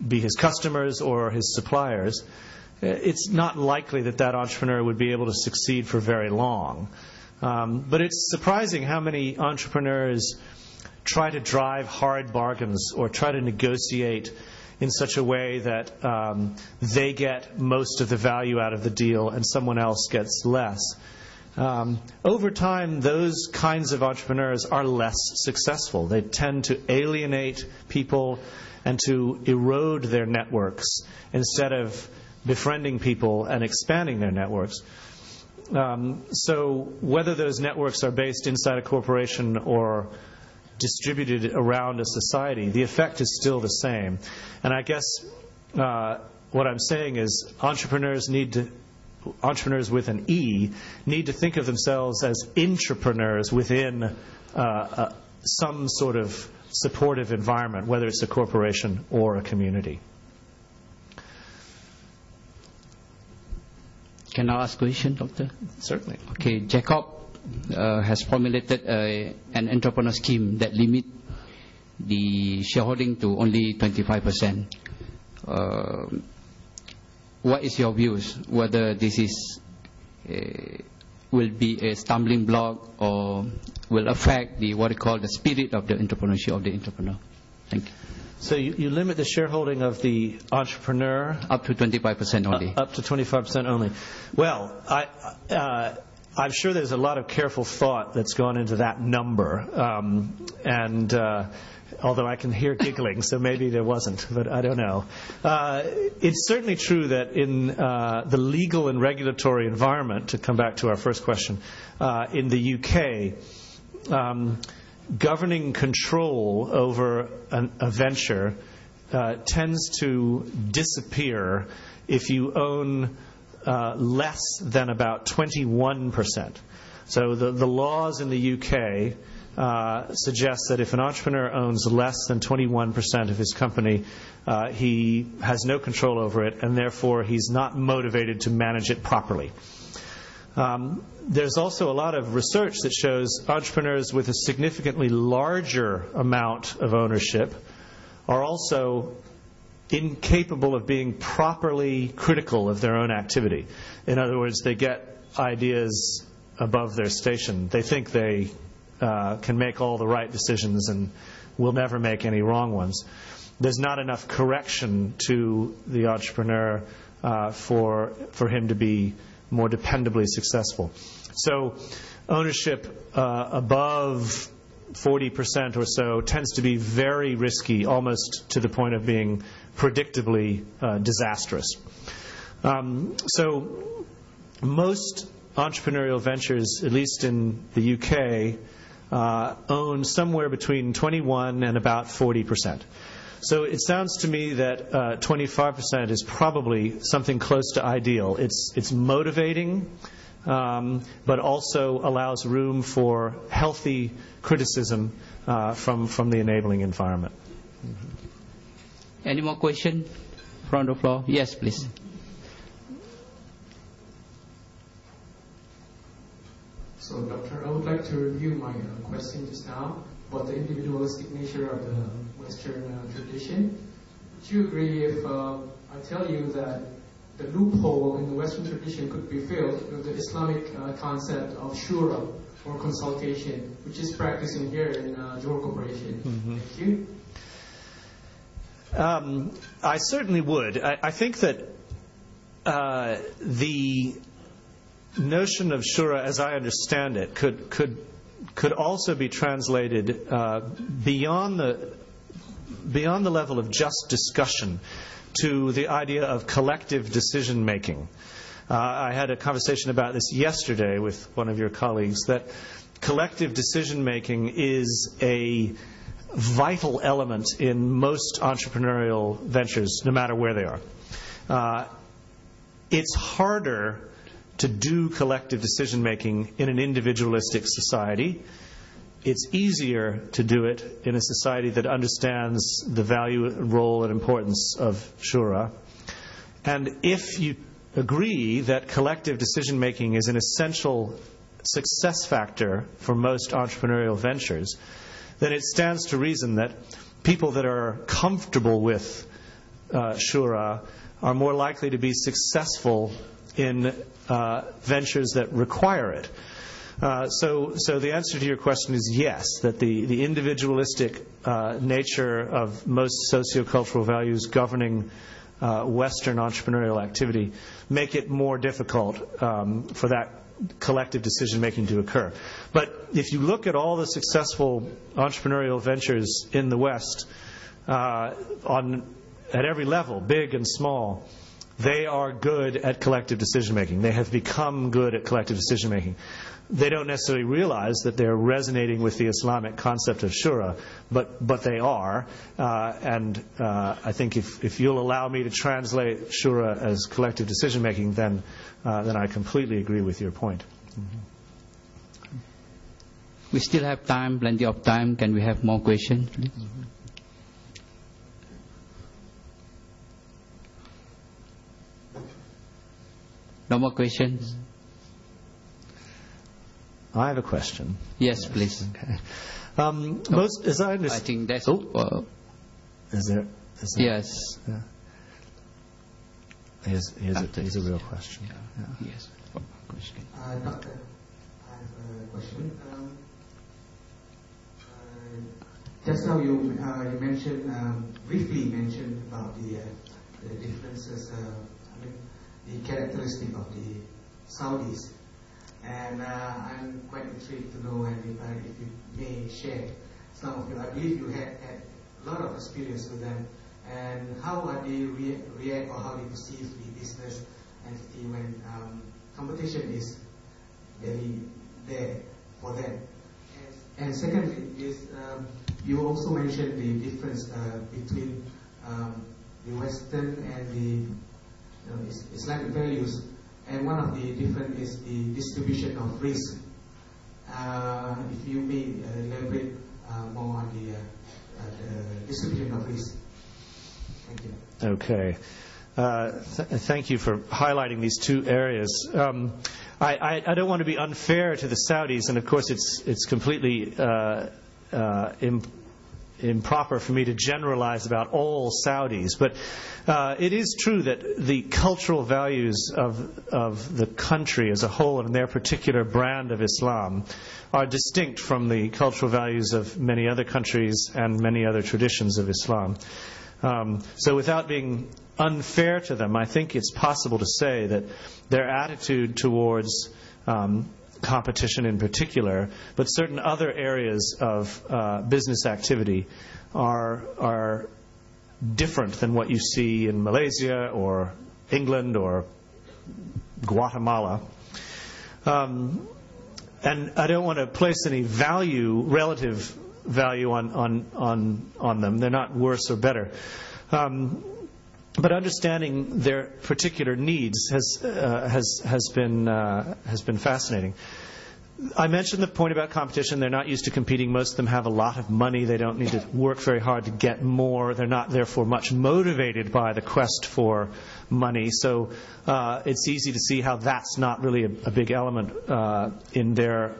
be his customers or his suppliers, it's not likely that that entrepreneur would be able to succeed for very long. But it's surprising how many entrepreneurs try to drive hard bargains or try to negotiate in such a way that they get most of the value out of the deal and someone else gets less. Over time, those kinds of entrepreneurs are less successful. They tend to alienate people and to erode their networks instead of befriending people and expanding their networks. So whether those networks are based inside a corporation or distributed around a society, the effect is still the same. And I guess what I'm saying is entrepreneurs with an E need to think of themselves as intrapreneurs within some sort of supportive environment, whether it's a corporation or a community. Can I ask a question, Doctor? Certainly. Okay, Jacob has formulated an entrepreneur scheme that limit the shareholding to only 25%. What is your views? Whether this is will be a stumbling block or will affect the what you call the spirit of the entrepreneurship of the entrepreneur? Thank you. So you limit the shareholding of the entrepreneur up to 25% only. Up to 25% only. Well, I'm sure there's a lot of careful thought that's gone into that number, although I can hear giggling, so maybe there wasn't, but I don't know. It's certainly true that in the legal and regulatory environment, to come back to our first question, in the UK, governing control over a venture tends to disappear if you own less than about 21%. So the laws in the UK suggest that if an entrepreneur owns less than 21% of his company, he has no control over it, and therefore he's not motivated to manage it properly. There's also a lot of research that shows entrepreneurs with a significantly larger amount of ownership are also incapable of being properly critical of their own activity. In other words, they get ideas above their station. They think they can make all the right decisions and will never make any wrong ones. There's not enough correction to the entrepreneur for him to be more dependably successful. So ownership above 40% or so tends to be very risky, almost to the point of being predictably disastrous. So most entrepreneurial ventures, at least in the UK, own somewhere between 21 and about 40%. So it sounds to me that 25% is probably something close to ideal. It's motivating, but also allows room for healthy criticism from the enabling environment. Any more questions from the floor? Yes, please. So, Doctor, I would like to review my question just now about the individualistic nature of the Western tradition. Would you agree if I tell you that the loophole in the Western tradition could be filled with the Islamic concept of shura, or consultation, which is practiced in here in Johor Corporation? Mm-hmm. Thank you. I certainly would. I think that the notion of shura, as I understand it, could also be translated beyond the level of just discussion to the idea of collective decision making. I had a conversation about this yesterday with one of your colleagues, that collective decision making is a vital element in most entrepreneurial ventures, no matter where they are. It's harder to do collective decision making in an individualistic society. It's easier to do it in a society that understands the value, role, and importance of shura. And if you agree that collective decision making is an essential success factor for most entrepreneurial ventures, then it stands to reason that people that are comfortable with shura are more likely to be successful in ventures that require it. So the answer to your question is yes, that the individualistic nature of most sociocultural values governing Western entrepreneurial activity make it more difficult for that collective decision-making to occur. But if you look at all the successful entrepreneurial ventures in the West, at every level, big and small, they are good at collective decision-making. They have become good at collective decision-making. They don't necessarily realize that they're resonating with the Islamic concept of shura, but they are. And I think if you'll allow me to translate shura as collective decision-making, then I completely agree with your point. Mm-hmm. We still have time, plenty of time. Can we have more questions, please? Mm-hmm. No more questions? I have a question. Yes, please. Okay. As I understand, I think that's. Is there? Yes. Yeah. Here's a real question. Yeah. Yes. Question. Doctor, I have a question. Just now you mentioned briefly mentioned about the differences. The characteristic of the Saudis. And I'm quite intrigued to know, and if you may share some of your, I believe you had a lot of experience with them, and how are they react or how they perceive the business entity when competition is very there for them. And secondly is, you also mentioned the difference between the Western and the Islamic values. And one of the different is the distribution of risk. If you may elaborate more on the distribution of risk. Thank you. Okay. Thank you for highlighting these two areas. I don't want to be unfair to the Saudis, and of course it's completely improper for me to generalize about all Saudis, but it is true that the cultural values of the country as a whole and their particular brand of Islam are distinct from the cultural values of many other countries and many other traditions of Islam. So without being unfair to them, I think it's possible to say that their attitude towards competition in particular, but certain other areas of business activity are different than what you see in Malaysia or England or Guatemala. And I don't want to place any relative value on them. They're not worse or better. But understanding their particular needs has been fascinating. I mentioned the point about competition. They're not used to competing. Most of them have a lot of money. They don't need to work very hard to get more. They're not, therefore, much motivated by the quest for money. So it's easy to see how that's not really a big element in their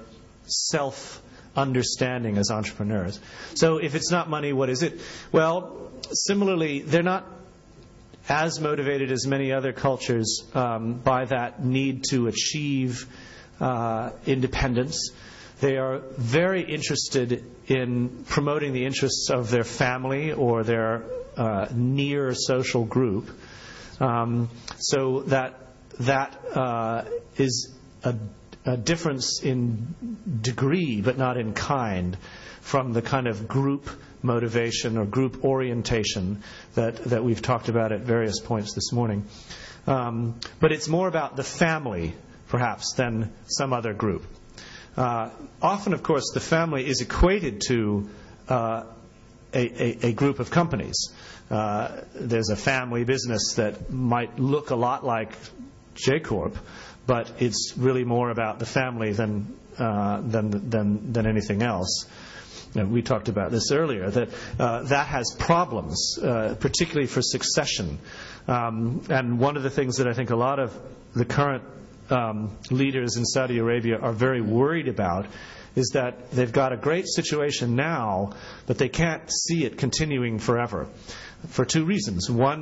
self-understanding as entrepreneurs. So if it's not money, what is it? Well, similarly, they're not as motivated as many other cultures by that need to achieve independence. They are very interested in promoting the interests of their family or their near social group. So that is a difference in degree, but not in kind, from the kind of group motivation or group orientation that we've talked about at various points this morning. But it's more about the family, perhaps, than some other group. Often, of course, the family is equated to a group of companies. There's a family business that might look a lot like J-Corp, but it's really more about the family than anything else. We talked about this earlier, that has problems, particularly for succession. And one of the things that I think a lot of the current leaders in Saudi Arabia are very worried about is that they've got a great situation now, but they can't see it continuing forever, for two reasons. One,